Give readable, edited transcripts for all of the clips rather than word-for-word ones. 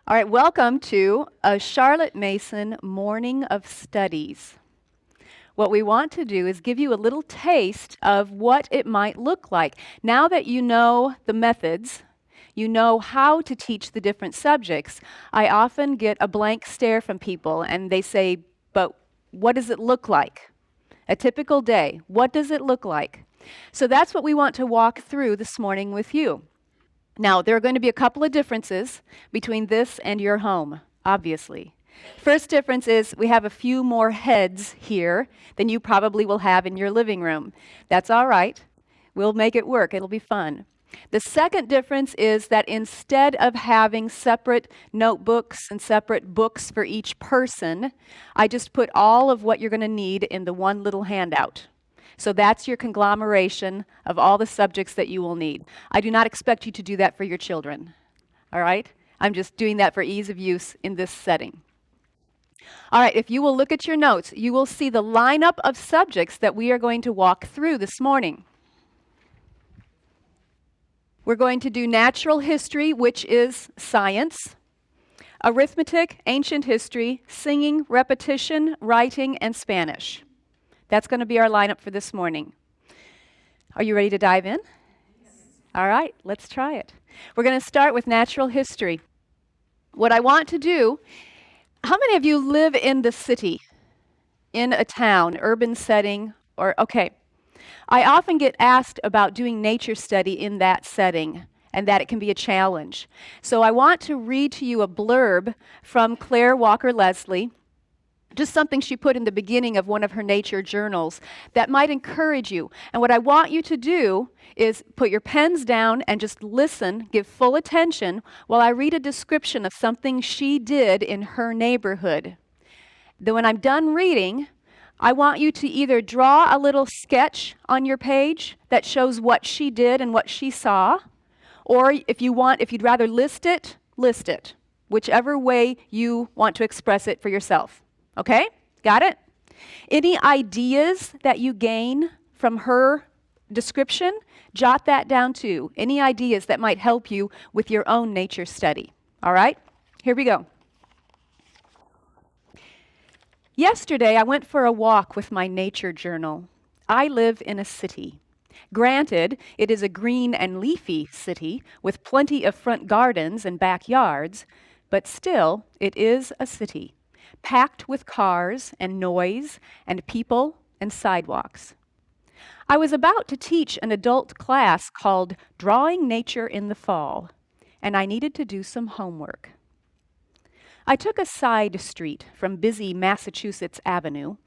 All right, welcome to a Charlotte Mason Morning of Studies. What we want to do is give you a little taste of what it might look like. Now that you know the methods, you know how to teach the different subjects, I often get a blank stare from people and they say, but what does it look like? A typical day, what does it look like? So that's what we want to walk through this morning with you. Now, there are going to be a couple of differences between this and your home, obviously. First difference is we have a few more heads here than you probably will have in your living room. That's all right. We'll make it work. It'll be fun. The second difference is that instead of having separate notebooks and separate books for each person, I just put all of what you're going to need in the one little handout. So that's your conglomeration of all the subjects that you will need. I do not expect you to do that for your children, all right? I'm just doing that for ease of use in this setting. All right, if you will look at your notes, you will see the lineup of subjects that we are going to walk through this morning. We're going to do natural history, which is science, arithmetic, ancient history, singing, repetition, writing, and Spanish. That's going to be our lineup for this morning. Are you ready to dive in? Yes. All right, let's try it. We're going to start with natural history. What I want to do, how many of you live in the city, in a town, urban setting, okay. I often get asked about doing nature study in that setting and that it can be a challenge. So I want to read to you a blurb from Claire Walker Leslie, just something she put in the beginning of one of her nature journals that might encourage you. And what I want you to do is put your pens down and just listen, give full attention while I read a description of something she did in her neighborhood. Then when I'm done reading, I want you to either draw a little sketch on your page that shows what she did and what she saw, or if you'd rather list it, whichever way you want to express it for yourself. Okay? Got it? Any ideas that you gain from her description, jot that down too. Any ideas that might help you with your own nature study. All right? Here we go. Yesterday, I went for a walk with my nature journal. I live in a city. Granted, it is a green and leafy city with plenty of front gardens and backyards, but still, it is a city, packed with cars and noise and people and sidewalks. I was about to teach an adult class called Drawing Nature in the Fall, and I needed to do some homework. I took a side street from busy Massachusetts Avenue.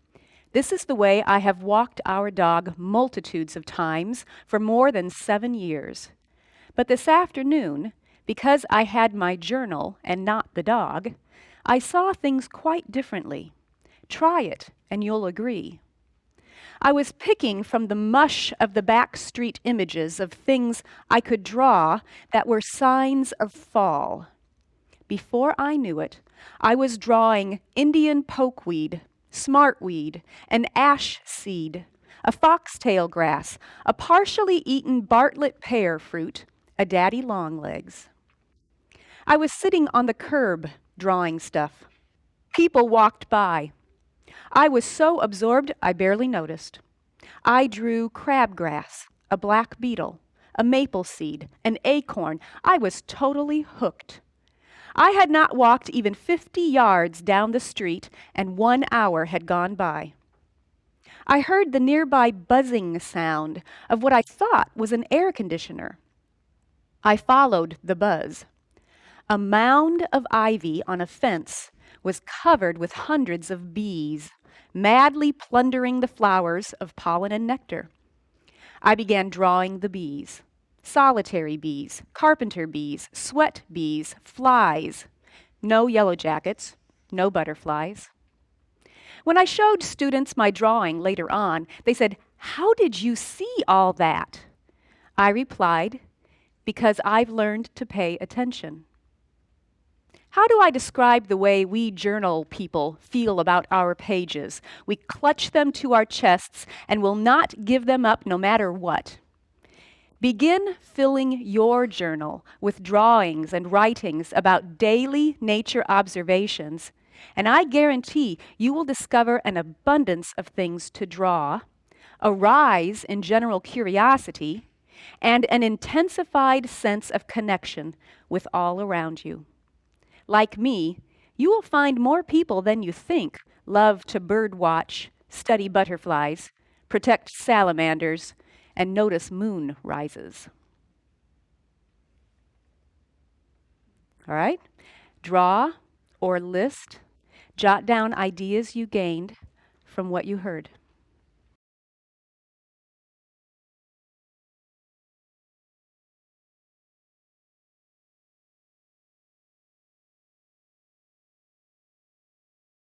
This is the way I have walked our dog multitudes of times for more than 7 years. But this afternoon, because I had my journal and not the dog, I saw things quite differently. Try it, and you'll agree. I was picking from the mush of the back street images of things I could draw that were signs of fall. Before I knew it, I was drawing Indian pokeweed, smartweed, an ash seed, a foxtail grass, a partially eaten Bartlett pear fruit, a daddy longlegs. I was sitting on the curb drawing stuff. People walked by. I was so absorbed I barely noticed. I drew crabgrass, a black beetle, a maple seed, an acorn. I was totally hooked. I had not walked even 50 yards down the street, and 1 hour had gone by. I heard the nearby buzzing sound of what I thought was an air conditioner. I followed the buzz. A mound of ivy on a fence was covered with hundreds of bees, madly plundering the flowers of pollen and nectar. I began drawing the bees. Solitary bees, carpenter bees, sweat bees, flies. No yellow jackets, no butterflies. When I showed students my drawing later on, they said, "How did you see all that?" I replied, "Because I've learned to pay attention." How do I describe the way we journal people feel about our pages? We clutch them to our chests and will not give them up no matter what. Begin filling your journal with drawings and writings about daily nature observations, and I guarantee you will discover an abundance of things to draw, a rise in general curiosity, and an intensified sense of connection with all around you. Like me, you will find more people than you think love to bird watch, study butterflies, protect salamanders, and notice moon rises. All right? Draw or list, jot down ideas you gained from what you heard.